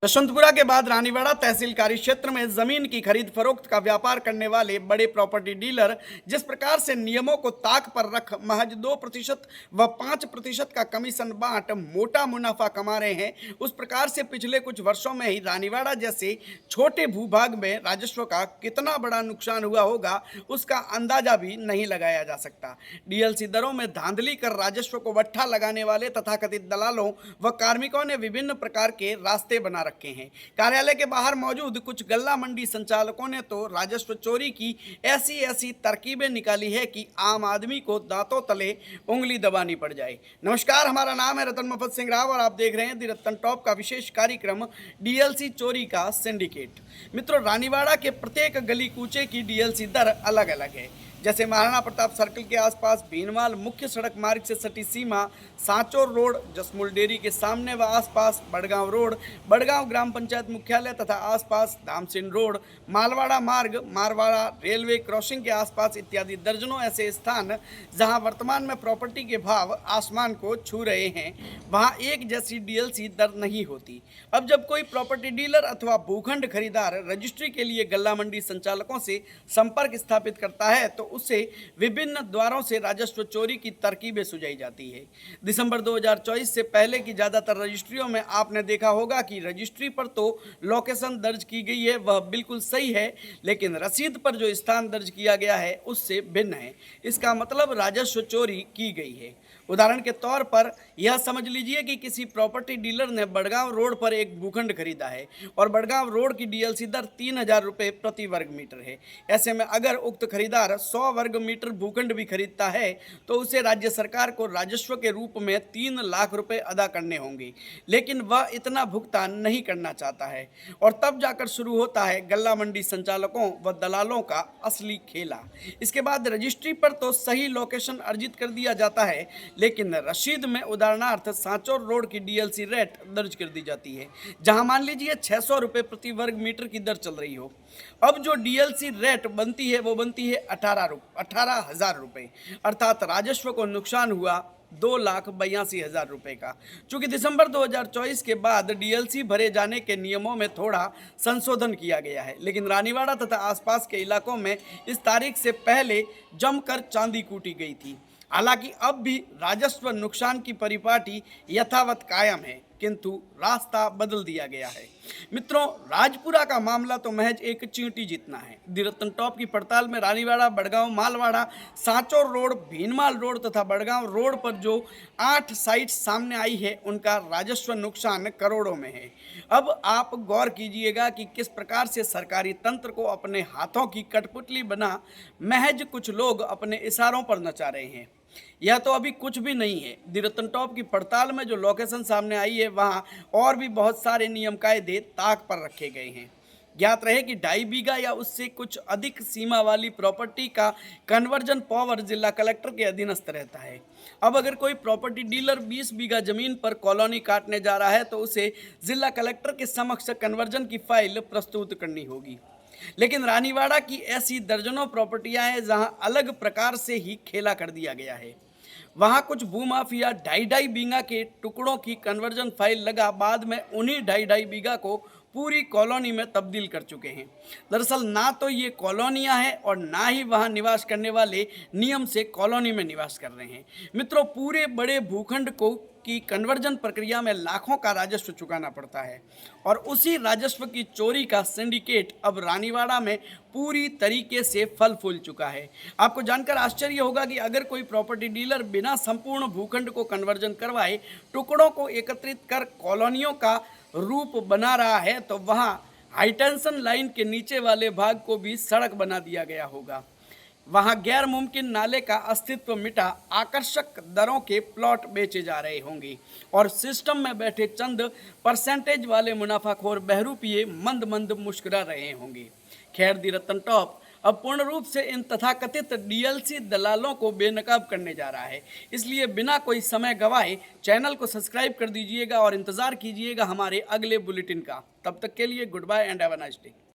यशवंतपुरा के बाद रानीवाड़ा तहसील कार्य क्षेत्र में जमीन की खरीद फरोख्त का व्यापार करने वाले बड़े प्रॉपर्टी डीलर जिस प्रकार से नियमों को ताक पर रख महज 2% व 5% का कमीशन बांट मोटा मुनाफा कमा रहे हैं, उस प्रकार से पिछले कुछ वर्षों में ही रानीवाड़ा जैसे छोटे भूभाग में राजस्व का कितना बड़ा नुकसान हुआ होगा, उसका अंदाजा भी नहीं लगाया जा सकता। डीएलसी दरों में धांधली कर राजस्व को वट्ठा लगाने वाले तथाकथित दलालों व कार्मिकों ने विभिन्न प्रकार के रास्ते बना रखे हैं। कार्यालय के बाहर मौजूद कुछ गल्ला मंडी संचालकों ने तो राजस्व चोरी की ऐसी तरकीबें निकाली है कि आम आदमी को दांतों तले उंगली दबानी पड़ जाए। नमस्कार, हमारा नाम है रतन मफत सिंह राव और आप देख रहे हैं दी रतन टॉप का विशेष कार्यक्रम डीएलसी चोरी का सिंडिकेट। मित्रों, रानीवाड़ा के प्रत्येक गली कूचे की डीएलसी दर अलग अलग है। जैसे महाराणा प्रताप सर्कल के आसपास भीनमाल मुख्य सड़क मार्ग से सटी सीमा, सांचौर रोड, जसमूल डेयरी के सामने व आसपास बड़गांव रोड, बड़गांव ग्राम पंचायत मुख्यालय तथा आसपास धामसिन रोड, मालवाड़ा मार्ग, मारवाड़ा रेलवे क्रॉसिंग के आसपास इत्यादि दर्जनों ऐसे स्थान जहां वर्तमान में प्रॉपर्टी के भाव आसमान को छू रहे हैं, वहां एक जैसी डीएलसी दर नहीं होती। अब जब कोई प्रॉपर्टी डीलर अथवा भूखंड खरीदार रजिस्ट्री के लिए गल्ला मंडी संचालकों से संपर्क स्थापित करता है तो उसे विभिन्न द्वारों से राजस्व चोरी की तरकीबें सुझाई जाती है। दिसंबर 2024 से पहले की ज़्यादातर रजिस्ट्रियों में आपने देखा होगा कि रजिस्ट्री पर तो लोकेशन दर्ज की गई है, वह बिल्कुल सही है, लेकिन रसीद पर जो स्थान दर्ज किया गया है उससे भिन्न है। इसका मतलब राजस्व चोरी की गई है। उदाहरण के तौर पर यह समझ लीजिए कि किसी प्रॉपर्टी डीलर ने बड़गांव रोड पर एक भूखंड खरीदा है और बड़गांव रोड की डीएलसी दर 3000 रुपये प्रति वर्ग मीटर है। ऐसे में अगर उक्त खरीदार 100 वर्ग मीटर भूखंड भी खरीदता है तो उसे राज्य सरकार को राजस्व के रूप में 3 लाख रुपए अदा करने होंगे, लेकिन वह इतना भुगतान नहीं करना चाहता है और तब जाकर शुरू होता है गल्ला मंडी संचालकों व दलालों का असली खेला। इसके बाद रजिस्ट्री पर तो सही लोकेशन अर्जित कर दिया जाता है, लेकिन रसीद में उदाहरणार्थ सांचौर रोड की डीएलसी रेट दर्ज कर दी जाती है, जहां मान लीजिए 600 रुपये प्रति वर्ग मीटर की दर चल रही हो। अब जो डीएलसी रेट बनती है वो बनती है 18,000 रुपये, अर्थात राजस्व को नुकसान हुआ 2,82,000 रुपये का। चूंकि दिसंबर 2024 के बाद डीएलसी भरे जाने के नियमों में थोड़ा संशोधन किया गया है, लेकिन रानीवाड़ा तथा आसपास के इलाकों में इस तारीख से पहले जमकर चांदी कूटी गई थी। हालांकि अब भी राजस्व नुकसान की परिपाटी यथावत कायम है, किंतु रास्ता बदल दिया गया है। मित्रों, राजपुरा का मामला तो महज एक चींटी जितना है। दी रतन टॉप की पड़ताल में रानीवाड़ा, बड़गांव, मालवाड़ा, सांचौर रोड, भीनमाल रोड तथा बड़गांव रोड पर जो 8 साइट्स सामने आई है उनका राजस्व नुकसान करोड़ों में है। अब आप गौर कीजिएगा कि किस प्रकार से सरकारी तंत्र को अपने हाथों की कठपुतली बना महज कुछ लोग अपने इशारों पर नचा रहे हैं। यह तो अभी कुछ भी नहीं है। दी रतन टॉप की पड़ताल में जो लोकेशन सामने आई है वहाँ और भी बहुत सारे नियम कायदे ताक पर रखे गए हैं। ज्ञात रहे कि 2.5 बीघा या उससे कुछ अधिक सीमा वाली प्रॉपर्टी का कन्वर्जन पावर जिला कलेक्टर के अधीनस्थ रहता है। अब अगर कोई प्रॉपर्टी डीलर 20 बीघा जमीन पर कॉलोनी काटने जा रहा है तो उसे जिला कलेक्टर के समक्ष कन्वर्जन की फाइल प्रस्तुत करनी होगी। लेकिन रानीवाड़ा की ऐसी दर्जनों प्रॉपर्टियां हैं जहां अलग प्रकार से ही खेला कर दिया गया है। वहां कुछ भूमाफिया 2.5 बीघा के टुकड़ों की कन्वर्जन फाइल लगा बाद में उन्हीं 2.5 बीघा को पूरी कॉलोनी में तब्दील कर चुके हैं। दरअसल ना तो ये कॉलोनियां हैं और ना ही वहां निवास करने वाले नियम से कॉलोनी में निवास कर रहे हैं। मित्रों, पूरे बड़े भूखंड को की कन्वर्जन प्रक्रिया में लाखों का राजस्व चुकाना पड़ता है और उसी राजस्व की चोरी का सिंडिकेट अब रानीवाड़ा में पूरी तरीके से फल फूल चुका है। आपको जानकर आश्चर्य होगा कि अगर कोई प्रॉपर्टी डीलर बिना संपूर्ण भूखंड को कन्वर्जन करवाए टुकड़ों को एकत्रित कर कॉलोनियों का रूप बना रहा है तो वहाँ हाईटेंशन लाइन के नीचे वाले भाग को भी सड़क बना दिया गया होगा। वहां गैर मुमकिन नाले का अस्तित्व मिटा आकर्षक दरों के प्लॉट बेचे जा रहे होंगे और सिस्टम में बैठे चंद परसेंटेज वाले मुनाफाखोर बहरूपिये मंद मंद मुस्कुरा रहे होंगे। खैर, दी रतन टॉप अब पूर्ण रूप से इन तथाकथित डीएलसी दलालों को बेनकाब करने जा रहा है। इसलिए बिना कोई समय गवाए चैनल को सब्सक्राइब कर दीजिएगा और इंतज़ार कीजिएगा हमारे अगले बुलेटिन का। तब तक के लिए goodbye and have a nice day.